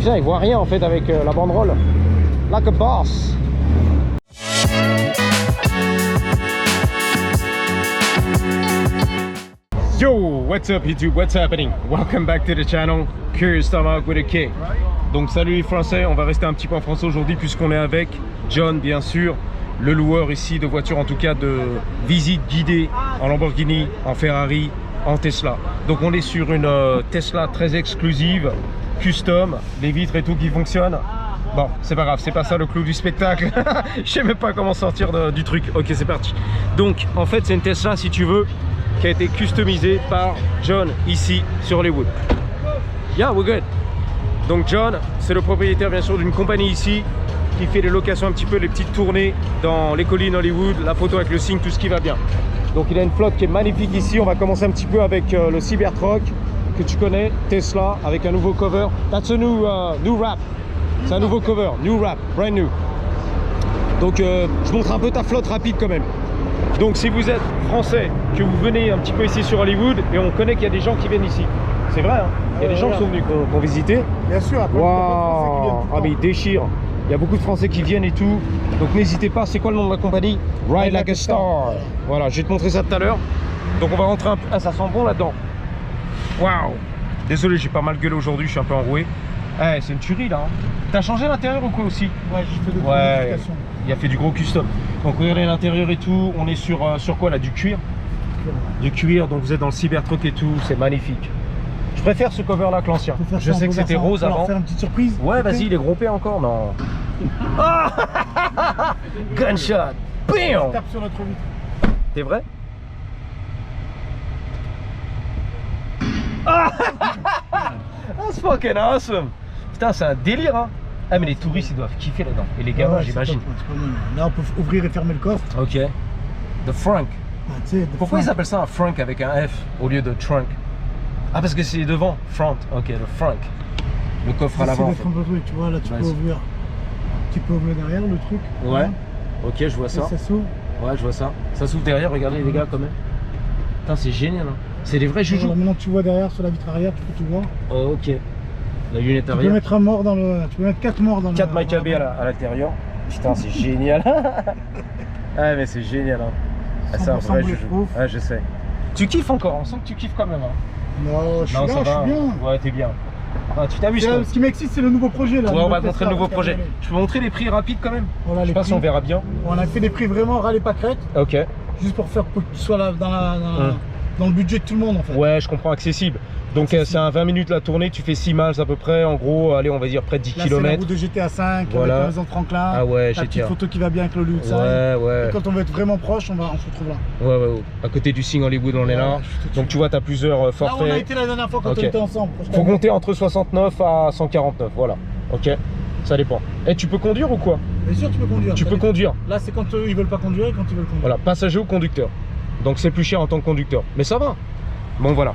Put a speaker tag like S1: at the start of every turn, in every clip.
S1: Putain, il voit rien en fait avec la banderole. Like a boss. Yo, what's up YouTube, what's happening? Welcome back to the channel, Curious Stomach with a K. Donc salut les Français, on va rester un petit peu en français aujourd'hui puisqu'on est avec John bien sûr, le loueur ici de voitures, en tout cas de visite guidée en Lamborghini, en Ferrari, en Tesla. Donc on est sur une Tesla très exclusive, custom, les vitres et tout qui fonctionnent. Bon, c'est pas grave, c'est pas ça le clou du spectacle. Je sais même pas comment sortir du truc. Ok, c'est parti. Donc en fait c'est une Tesla, si tu veux, qui a été customisé par John ici sur Hollywood. Yeah, we're good. Donc John, c'est le propriétaire bien sûr d'une compagnie ici qui fait des locations un petit peu, les petites tournées dans les collines Hollywood, la photo avec le signe, tout ce qui va bien. Donc il a une flotte qui est magnifique ici. On va commencer un petit peu avec le Cybertruck que tu connais, Tesla, avec un nouveau cover. That's a new wrap. C'est un nouveau cover, new wrap, brand new. Donc je montre un peu ta flotte rapide quand même. Donc si vous êtes français, que vous venez un petit peu ici sur Hollywood, et on connaît qu'il y a des gens qui viennent ici. C'est vrai, hein, il y a des gens qui sont venus, qui ont visité.
S2: Bien sûr, après,
S1: wow. Ah mais ils déchirent. Il y a beaucoup de Français qui viennent et tout. Donc n'hésitez pas, c'est quoi le nom de la compagnie? Ride Like a Star. Voilà, je vais te montrer ça tout à l'heure. Donc on va rentrer un peu. Ah, ça sent bon là-dedans. Waouh. Désolé, j'ai pas mal gueulé aujourd'hui, je suis un peu enroué. Eh, c'est une tuerie là. Hein. T'as changé l'intérieur ou quoi aussi?
S2: Ouais, j'ai fait des modifications.
S1: Il a fait du gros custom. Donc regardez l'intérieur et tout. On est sur quoi là? Du cuir. Du cuir, donc vous êtes dans le Cybertruck et tout. C'est magnifique. Je préfère ce cover là que l'ancien. Je sais que c'était rose avant.
S2: Faire une petite surprise.
S1: Ouais, vas-y, il est groupé encore. Non. Ah. Gunshot. Bam.
S2: Tape sur notre vitre.
S1: T'es vrai? Ah. That's fucking awesome. Putain, c'est un délire, hein. Ah, mais les touristes, ils doivent kiffer là-dedans. Et les gamins, j'imagine.
S2: Là, on peut ouvrir et fermer le coffre.
S1: Ok. The Frunk.
S2: Ah,
S1: pourquoi ils appellent ça un Frunk avec un F au lieu de Trunk? Ah, parce que c'est devant. Front. Ok, le Frunk. Le coffre à l'avant.
S2: Tu vois, là, tu peux ouvrir. Tu peux ouvrir derrière le truc.
S1: Ouais. Ok, je vois ça.
S2: Ça s'ouvre.
S1: Ouais, je vois ça. Ça s'ouvre derrière, regardez les gars, quand même. Putain, c'est génial, hein. C'est des vrais joujoux.
S2: Maintenant, tu vois derrière sur la vitre arrière, tu peux tout voir.
S1: Oh, ok. La lunette arrière.
S2: Tu peux mettre un mort dans le. Tu peux mettre 4 morts dans le.
S1: 4 Mike AB à l'intérieur. Putain, c'est génial. Ah, mais c'est génial, hein. Ah, c'est un vrai joujou. Ah, je sais. Tu kiffes encore, on sent que tu kiffes quand même, hein.
S2: Non, je suis bien.
S1: Ouais, t'es bien. Ah, tu t'amuses.
S2: Ce qui m'excite, c'est le nouveau projet là.
S1: Ouais, on va te montrer le nouveau projet. Je peux montrer les prix rapides quand même. Voilà, je sais pas si on verra bien.
S2: On a fait des prix vraiment râler pas crête.
S1: Ok.
S2: Juste pour faire que tu sois là dans le budget de tout le monde en fait.
S1: Ouais, je comprends, accessible. Donc c'est un 20 minutes la tournée, tu fais 6 miles à peu près, en gros, allez, on va dire près de 10 km.
S2: C'est la route de GTA 5,
S1: voilà.
S2: avec la maison Franklin.
S1: Ah ouais,
S2: la petite photo qui va bien avec le Hollywood Sign.
S1: Ouais, ouais.
S2: Et quand on veut être vraiment proche, on se retrouve là.
S1: Ouais, à côté du Sign Hollywood, on est là. Donc tu vois, tu as plusieurs forfaits.
S2: Là, on a été la dernière fois quand on était ensemble.
S1: Faut compter entre 69 à 149, voilà. Ok, ça dépend. Et tu peux conduire ou quoi?
S2: Bien sûr, tu peux conduire.
S1: Tu peux conduire.
S2: Là, c'est quand ils veulent pas conduire et quand ils veulent conduire.
S1: Voilà, passager ou conducteur. Donc c'est plus cher en tant que conducteur. Mais ça va. Bon, voilà.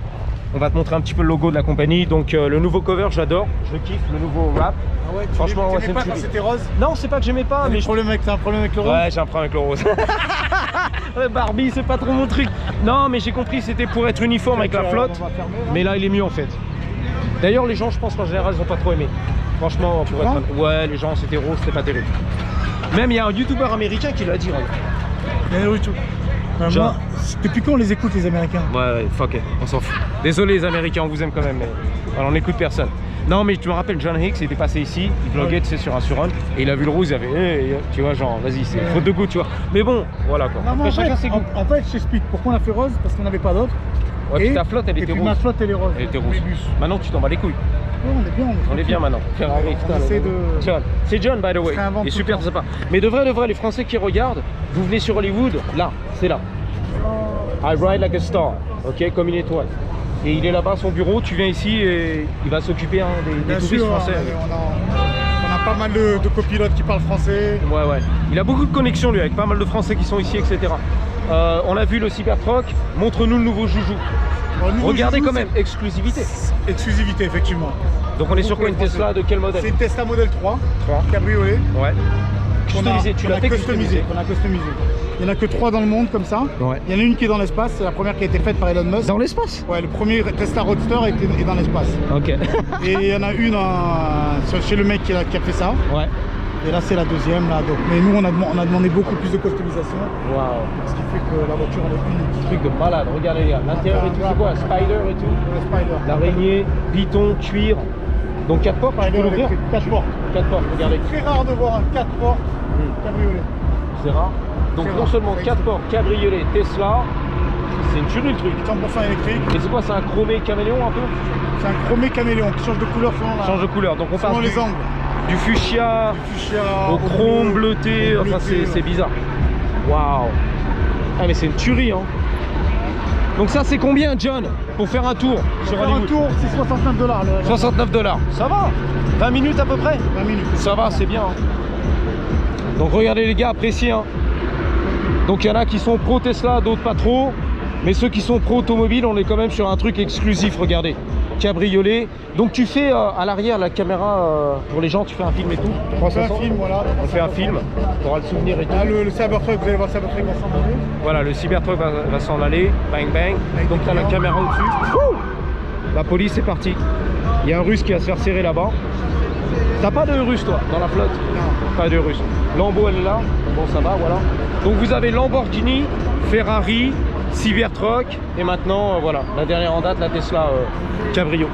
S1: On va te montrer un petit peu le logo de la compagnie. Donc le nouveau cover, j'adore, je le kiffe, le nouveau wrap.
S2: Ah ouais,
S1: franchement,
S2: tu pas quand c'était rose?
S1: Non, c'est pas que j'aimais pas, mais
S2: t'as un problème avec le rose?
S1: Ouais, j'ai un problème avec le rose. Barbie, c'est pas trop mon truc. Non, mais j'ai compris, c'était pour être uniforme avec la flotte. Mais là, il est mieux en fait. D'ailleurs, les gens, je pense qu'en général, ils ont pas trop aimé. Franchement, pour être... ouais, les gens, c'était rose, c'était pas terrible. Même il y a un youtubeur américain qui l'a dit.
S2: Oui, tout. Moi, depuis quand on les écoute les Américains?
S1: Ouais, fuck it, on s'en fout. Désolé les Américains, on vous aime quand même, mais alors, on n'écoute personne. Non mais tu me rappelles, John Hicks, il était passé ici, il vloguait, tu sais, sur un surrun, et il a vu le rose, il avait, tu vois, genre, vas-y, c'est faute de goût, tu vois. Mais bon, voilà quoi.
S2: Non, chacun ses goûts. En fait, je t'explique pourquoi on a fait rose, parce qu'on n'avait pas d'autre.
S1: Ouais, puis ta flotte, elle était rose.
S2: Ma flotte, elle est rose.
S1: Elle était rose. Maintenant, tu t'en bats les couilles.
S2: Ouais, on est bien.
S1: On est bien maintenant. Ferrari, John. C'est John, by the way. Il est super sympa. Mais de vrai, les Français qui regardent, vous venez sur Hollywood, là, c'est là. I ride like a star, ok, comme une étoile. Et il est là-bas à son bureau, tu viens ici et il va s'occuper des touristes français.
S2: On a pas mal de copilotes qui parlent français.
S1: Ouais. Il a beaucoup de connexions lui, avec pas mal de Français qui sont ici, etc. On a vu le Cybertruck, montre-nous le nouveau joujou. Regardez joujou, quand même, exclusivité.
S2: Exclusivité, effectivement.
S1: Donc on est sur quoi, une Tesla de quel modèle?
S2: C'est une Tesla Model 3, cabriolet.
S1: Ouais. Customisé, tu l'as fait customisé.
S2: On a customisé. Il n'y en a que 3 dans le monde comme ça.
S1: Ouais.
S2: Il y en a une qui est dans l'espace, c'est la première qui a été faite par Elon Musk.
S1: Dans l'espace?
S2: Ouais, le premier Tesla Roadster est dans l'espace.
S1: Ok.
S2: Et il y en a une chez le mec qui a fait ça.
S1: Ouais.
S2: Et là c'est la deuxième là. Donc, mais nous on a demandé beaucoup plus de customisation.
S1: Waouh.
S2: Ce qui fait que la voiture elle est unique.
S1: Truc de malade, regardez les gars. L'intérieur et tout, c'est quoi? Spider et tout.
S2: Le Spider.
S1: L'araignée, python, cuir. Donc 4 portes, tu peux l'ouvrir?
S2: 4 portes.
S1: 4 portes, regardez.
S2: Très rare de voir un 4 portes cabriolet.
S1: C'est rare. Donc non seulement 4 portes, cabriolet, Tesla, c'est une tuerie le truc.
S2: 100% électrique.
S1: Et c'est quoi, c'est un chromé caméléon un peu?
S2: C'est un chromé caméléon qui change de couleur
S1: Change de couleur, donc on passe
S2: les angles.
S1: Du fuchsia au chrome bleuté, enfin c'est bizarre. Waouh. Ah mais c'est une tuerie hein. Donc ça c'est combien John pour faire un tour sur Hollywood?
S2: Un tour c'est $69.
S1: 69 $. Ça va. 20 minutes à peu près.
S2: 20 minutes.
S1: Ça va, c'est bien. Hein. Donc regardez les gars, appréciez. Hein. Donc il y en a qui sont pro Tesla, d'autres pas trop. Mais ceux qui sont pro automobile, on est quand même sur un truc exclusif, regardez. Cabriolet. Donc tu fais à l'arrière la caméra pour les gens, tu fais un film et tout.
S2: On fait un film, voilà.
S1: On fait un film, tu auras le souvenir et tout.
S2: Là, le Cybertruck, vous allez voir le Cybertruck va s'en aller.
S1: Voilà, le Cybertruck va s'en aller, bang bang. Donc tu as la caméra au-dessus. La police est partie. Il y a un russe qui va se faire serrer là-bas. T'as pas de russe toi dans la flotte? Non. Pas de russe. Lambo elle est là. Bon ça va, voilà. Donc vous avez Lamborghini, Ferrari, Cybertruck et maintenant voilà la dernière en date, la Tesla Cabrio.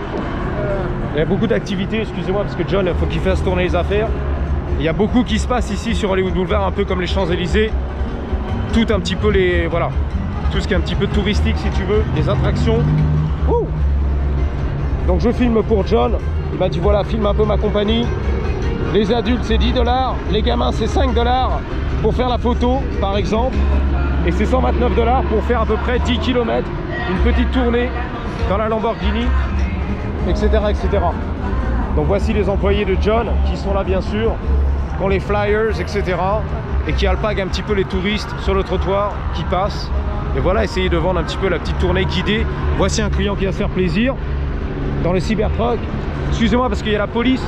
S1: Il y a beaucoup d'activités, excusez-moi parce que John il faut qu'il fasse tourner les affaires. Il y a beaucoup qui se passe ici sur Hollywood Boulevard, un peu comme les Champs-Élysées. Tout un petit peu les voilà, tout ce qui est un petit peu touristique si tu veux, des attractions. Ouh. Donc je filme pour John. Il m'a dit voilà, filme un peu ma compagnie. Les adultes c'est 10 $, les gamins c'est 5 $ pour faire la photo par exemple. Et c'est 129 $ pour faire à peu près 10 km, une petite tournée dans la Lamborghini, etc. etc. Donc voici les employés de John qui sont là bien sûr, qui ont les flyers, etc. et qui alpaguent un petit peu les touristes sur le trottoir qui passent. Et voilà, essayer de vendre un petit peu la petite tournée guidée. Voici un client qui va se faire plaisir dans le Cybertruck. Excusez-moi parce qu'il y a la police,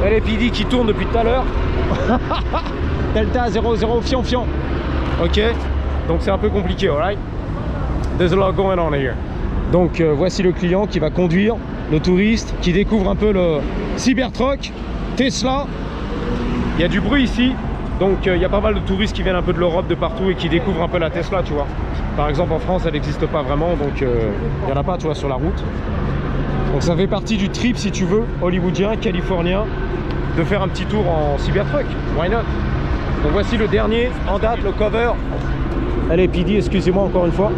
S1: LAPD qui tourne depuis tout à l'heure. Delta 00 fion fion. Ok, donc c'est un peu compliqué, alright. There's a lot going on here. Donc voici le client qui va conduire le touriste, qui découvre un peu le Cybertruck, Tesla. Il y a du bruit ici, donc il y a pas mal de touristes qui viennent un peu de l'Europe, de partout et qui découvrent un peu la Tesla, tu vois. Par exemple en France, elle n'existe pas vraiment, donc il n'y en a pas, tu vois, sur la route. Donc ça fait partie du trip, si tu veux, hollywoodien, californien, de faire un petit tour en Cybertruck. Why not? Donc voici le dernier en date, le cover. LAPD, excusez-moi encore une fois.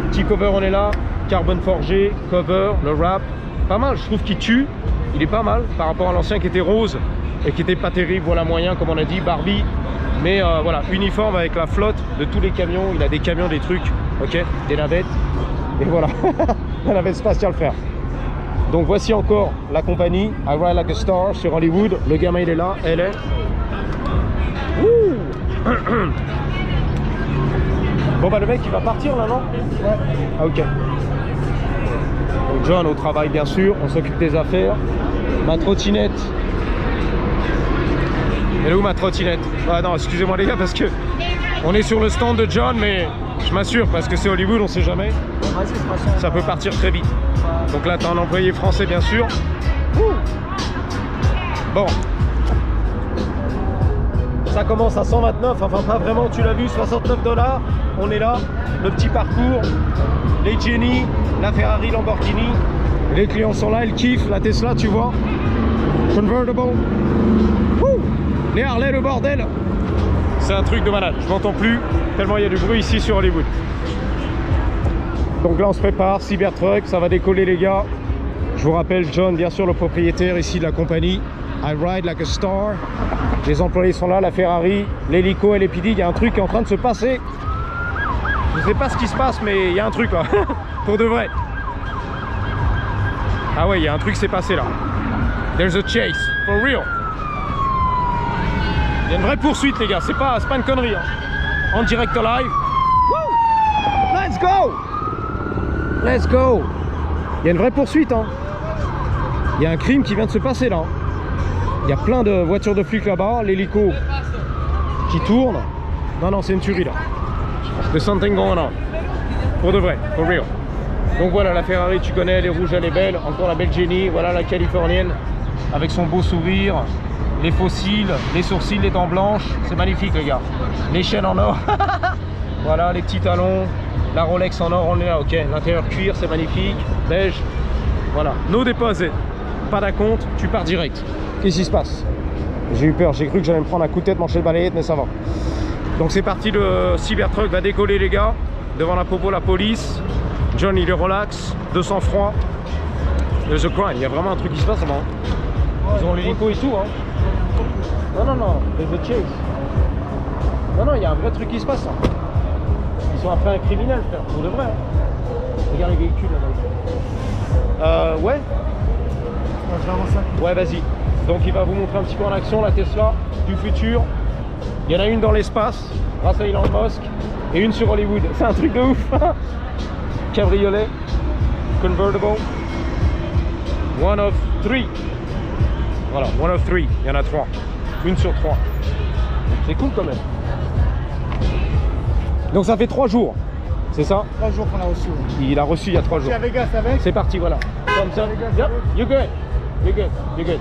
S1: Petit cover, on est là. Carbone forgé, cover, le wrap. Pas mal, je trouve qu'il tue. Il est pas mal par rapport à l'ancien qui était rose et qui était pas terrible. Voilà, moyen, comme on a dit, Barbie. Mais voilà, uniforme avec la flotte de tous les camions. Il a des camions, des trucs, ok, des navettes. Et voilà, la navette spatiale, frère. Donc voici encore la compagnie, I Ride Like a Star sur Hollywood. Le gamin, il est là, elle est. Bon bah le mec il va partir là, non? Ouais. Ah ok. Donc John au travail bien sûr, on s'occupe des affaires. Ma trottinette. Elle est où ma trottinette? Ah non, excusez-moi les gars parce que on est sur le stand de John, mais je m'assure parce que c'est Hollywood, on sait jamais. Ça peut partir très vite. Donc là t'as un employé français bien sûr. Bon. Ça commence à 129, enfin pas vraiment, tu l'as vu, 69 $. On est là, le petit parcours, les Jenny, la Ferrari, Lamborghini. Les clients sont là, ils kiffent, la Tesla, tu vois. Convertible. Wouh, les Harley, le bordel. C'est un truc de malade, je m'entends plus, tellement il y a du bruit ici sur Hollywood. Donc là on se prépare, Cybertruck, ça va décoller les gars. Je vous rappelle, John, bien sûr, le propriétaire ici de la compagnie. I Ride Like a Star. Les employés sont là, la Ferrari, l'hélico, LAPD. Il y a un truc qui est en train de se passer. Je ne sais pas ce qui se passe, mais il y a un truc là. Pour de vrai. Ah ouais, il y a un truc qui s'est passé là. There's a chase. For real. Il y a une vraie poursuite, les gars. C'est pas une connerie. Hein. En direct live. Woo! Let's go! Let's go! Il y a une vraie poursuite. Hein. Il y a un crime qui vient de se passer là. Il y a plein de voitures de flics là-bas, l'hélico qui tourne. Non, non, c'est une tuerie là. There's something going on. Pour de vrai, for real. Donc voilà, la Ferrari, tu connais, les rouges, elle est belle. Encore la belle Jenny. Voilà la californienne avec son beau sourire. Les faux cils, les sourcils, les dents blanches. C'est magnifique, les gars. Les chaînes en or. Voilà, les petits talons. La Rolex en or, on est là, ok. L'intérieur cuir, c'est magnifique. Beige. Voilà. No deposit. Pas d'acompte, tu pars direct. Qu'est-ce qui se passe? J'ai eu peur, j'ai cru que j'allais me prendre un coup de tête, mancher le balayette, mais ça va. Donc c'est parti, le Cybertruck va décoller, les gars. Devant la popo, la police. John, il est relax, de sang-froid. There's a crime, il y a vraiment un truc qui se passe là-bas. Ils ont l'hélico et tout, hein. Non, non, non, there's a chase. Non, non, il y a un vrai truc qui se passe, hein. Ils sont après un criminel, frère, pour de vrai. Hein. Regarde les véhicules là-bas. Ouais.
S2: Je vais avancer.
S1: Ouais, vas-y. Donc il va vous montrer un petit peu en action la Tesla du futur. Il y en a une dans l'espace, grâce à Elon Musk, et une sur Hollywood. C'est un truc de ouf. Cabriolet, convertible, one of three. Voilà, one of three. Il y en a 3. Une sur 3. C'est cool quand même. Donc ça fait 3 jours, c'est ça?
S2: 3 jours qu'on a reçu.
S1: Il a reçu il y a 3 jours.
S2: C'est à Vegas avec.
S1: C'est parti, voilà. Comme ça. Yep, you're good. You're good. You're good.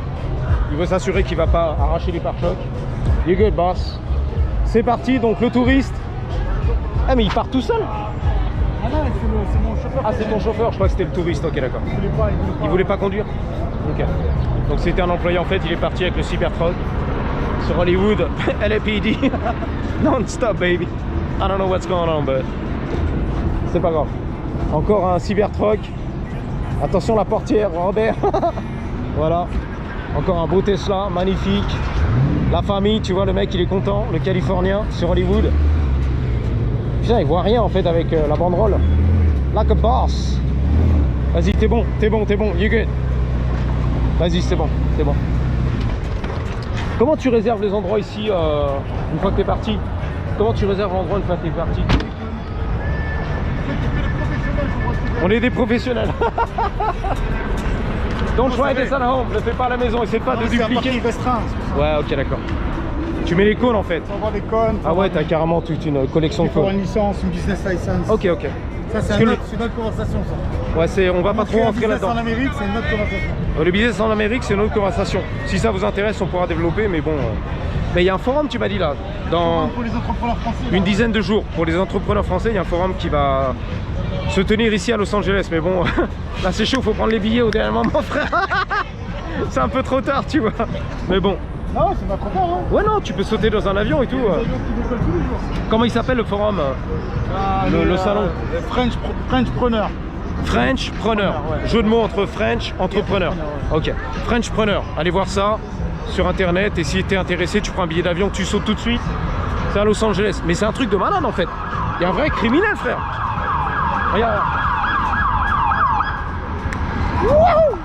S1: Il veut s'assurer qu'il ne va pas arracher les pare-chocs. You're good, boss. C'est parti, donc le touriste. Ah, mais il part tout seul?
S2: Ah non, c'est mon chauffeur.
S1: Ah, c'est ton chauffeur, je crois que c'était le touriste. Ok, d'accord. Il voulait pas conduire? Ok. Donc c'était un employé en fait, il est parti avec le Cybertruck sur Hollywood, LAPD. Non-stop, baby. I don't know what's going on, but c'est pas grave. Encore un Cybertruck. Attention la portière, Robert. Voilà. Encore un beau Tesla, magnifique. La famille, tu vois, le mec il est content, le Californien sur Hollywood. Putain, il voit rien en fait avec la banderole. Like a boss. Vas-y, t'es bon, t'es bon, t'es bon, you good. Vas-y, c'est bon, c'est bon. Comment tu réserves les endroits ici une fois que t'es parti? Comment tu réserves l'endroit une fois que t'es parti? On est des professionnels. Don't try this at home, ne le fais pas à la maison, essaie pas de dupliquer. Ouais, ok, d'accord. Tu mets les cônes en fait.
S2: On va avoir des cônes.
S1: Ah ouais, t'as carrément toute une collection de
S2: Il faut
S1: cônes.
S2: une licence, une business license.
S1: Ok, ok.
S2: Ça, c'est une autre conversation, ça.
S1: Ouais, on va pas trop rentrer là-dedans.
S2: Le business en Amérique, c'est une autre conversation.
S1: Le business en Amérique, c'est une autre conversation. Si ça vous intéresse, on pourra développer, mais bon. Mais il y a un forum, tu m'as dit là, dans
S2: Pour les entrepreneurs français.
S1: une dizaine de jours. Pour les entrepreneurs français, il y a un forum qui va se tenir ici à Los Angeles. Mais bon, là c'est chaud, faut prendre les billets au dernier moment, frère. C'est un peu trop tard, tu vois. Mais bon.
S2: Non, c'est pas trop tard, hein.
S1: Ouais, non, tu peux sauter dans un avion et tout. Comment il s'appelle le forum? Le salon
S2: Frenchpreneur.
S1: Frenchpreneur.
S2: Ouais.
S1: Jeu de mots entre French, entrepreneur. Ok. Frenchpreneur. Allez voir ça sur internet et si tu es intéressé, tu prends un billet d'avion, tu sautes tout de suite. C'est à Los Angeles. Mais c'est un truc de malade en fait. Il y a un vrai criminel, frère. Regarde. Wouhou!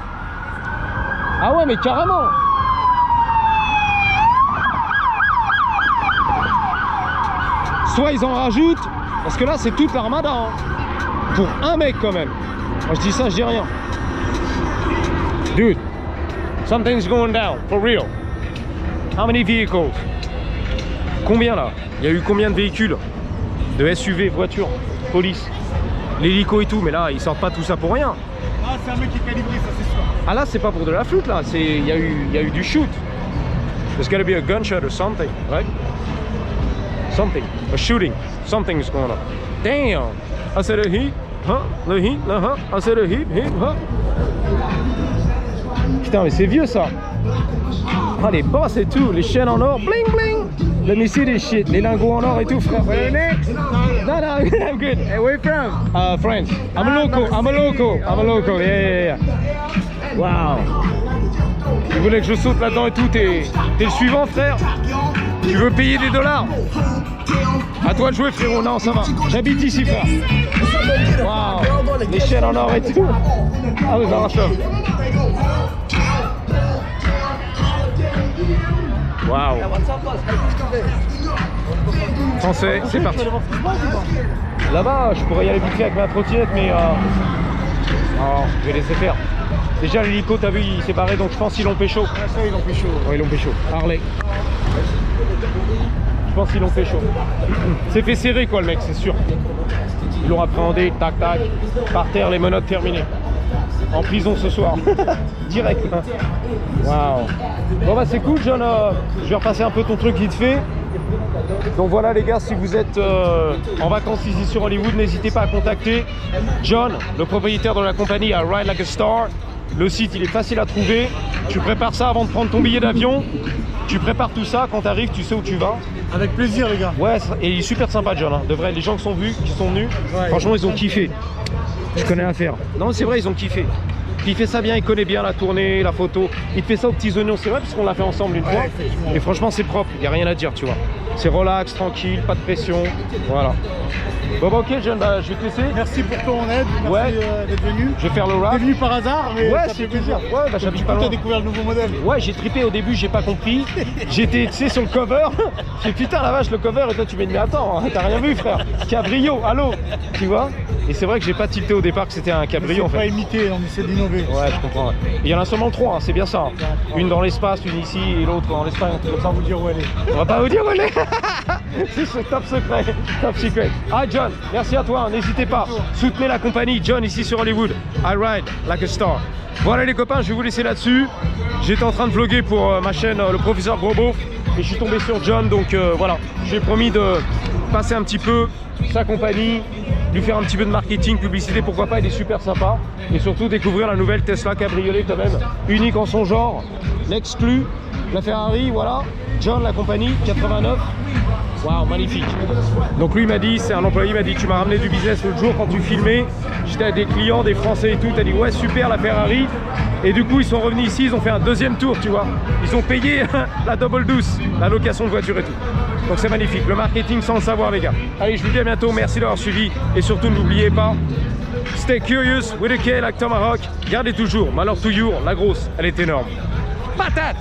S1: Ah ouais, mais carrément. Soit ils en rajoutent, parce que là c'est toute l'armada, hein. Pour un mec quand même. Moi je dis ça, je dis rien. Dude, something's going down, for real. How many vehicles? Combien là? Il y a eu combien de véhicules? De SUV, voitures, police, l'hélico et tout, mais là ils sortent pas tout ça pour rien.
S2: Ah, c'est un mec qui est calibré, ça c'est sûr.
S1: Ah là c'est pas pour de la flûte là, il y a eu du shoot. There's gotta be a gunshot or something, right? Something, a shooting, something's going on. Damn! I said the heat, huh? The heat, I said the heat, huh? Putain, mais c'est vieux ça! Ah, les bosses et tout, les chaînes en or, bling bling! Let me see this shit, les lingots en or et tout, frère. No, no, I'm good.
S2: Hey, where you from?
S1: France. I'm a local, yeah. Wow! Tu voulais que je saute là-dedans et tout, t'es le suivant, frère? Tu veux payer des dollars? À toi de jouer, frérot. Non, ça va. J'habite ici, frère. Waouh, les chaînes en or et tout. Ah oui, ça. Waouh. Français, c'est parti. Là-bas, je pourrais y aller vite fait avec ma trottinette, mais non, je vais laisser faire. Déjà, l'hélico, t'as vu, il s'est barré, donc je pense qu'ils l'ont pécho.
S2: Ah, ça, ils l'ont pécho.
S1: Ouais, ils l'ont pécho. Harley. Je pense qu'ils l'ont fait chaud. C'est fait serrer quoi le mec, c'est sûr. Ils l'ont appréhendé, tac tac, par terre, les menottes terminées. En prison ce soir. Direct. Waouh. Bon bah c'est cool John, je vais repasser un peu ton truc vite fait. Donc voilà les gars, si vous êtes en vacances ici sur Hollywood, n'hésitez pas à contacter John, le propriétaire de la compagnie à Ride Like a Star. Le site il est facile à trouver. Tu prépares ça avant de prendre ton billet d'avion. Tu prépares tout ça, quand tu arrives tu sais où tu vas.
S2: Avec plaisir les gars.
S1: Ouais, et il est super sympa John, hein. De vrai, les gens qui sont venus,
S2: ouais,
S1: franchement ils ont kiffé. Je connais l'affaire. Non c'est vrai, ils ont kiffé. Il fait ça bien, il connaît bien la tournée, la photo. Il te fait ça aux petits oignons, c'est vrai, parce qu'on l'a fait ensemble une fois. Et franchement, c'est propre, il n'y a rien à dire, tu vois. C'est relax, tranquille, pas de pression. Voilà. Bon, bah, ok, John, bah, je vais te laisser.
S2: Merci pour ton aide, merci d'être venu.
S1: Je vais faire le rap.
S2: T'es venu par hasard, mais
S1: ouais,
S2: ça
S1: c'est
S2: fait plaisir.
S1: Ouais, bah, j'habite pas loin.
S2: T'as découvert le nouveau modèle.
S1: Ouais, j'ai trippé au début, j'ai pas compris. J'étais, tu sais, sur le cover. J'ai dit, putain, la vache, le cover. Et toi, tu m'as dit, mais attends, hein, t'as rien vu, frère. Cabrio, allô. Tu vois. Et c'est vrai que j'ai pas tilté au départ que c'était un cabrio en fait.
S2: Pas imité, on essaie d'innover.
S1: Ouais, je comprends. Ouais. Il y en a seulement 3, hein, c'est bien ça. Hein. Une dans l'espace, une ici et l'autre en Espagne.
S2: On va pas vous dire où elle est.
S1: On va pas vous dire où elle est. C'est top secret, top secret. Ah John, merci à toi, n'hésitez pas. Soutenez la compagnie John ici sur Hollywood. I Ride Like a Star. Voilà les copains, je vais vous laisser là-dessus. J'étais en train de vlogger pour ma chaîne Le Professeur Grosbeau et je suis tombé sur John, donc voilà. J'ai promis de passer un petit peu sa compagnie, lui faire un petit peu de marketing, publicité, pourquoi pas, il est super sympa. Et surtout découvrir la nouvelle Tesla cabriolet quand même, unique en son genre, l'exclu, la Ferrari, voilà. John, la compagnie, 89. Waouh, magnifique. Donc lui il m'a dit, c'est un employé, il m'a dit tu m'as ramené du business l'autre jour quand tu filmais. J'étais avec des clients, des Français et tout, t'as dit ouais super la Ferrari. Et du coup ils sont revenus ici, ils ont fait un deuxième tour, tu vois. Ils ont payé la double douce, la location de voiture et tout. Donc c'est magnifique, le marketing sans le savoir les gars. Allez, je vous dis à bientôt, merci d'avoir suivi. Et surtout n'oubliez pas, stay curious with a K like Tomahawk. Gardez toujours, Malheur to You, la grosse, elle est énorme. Patate!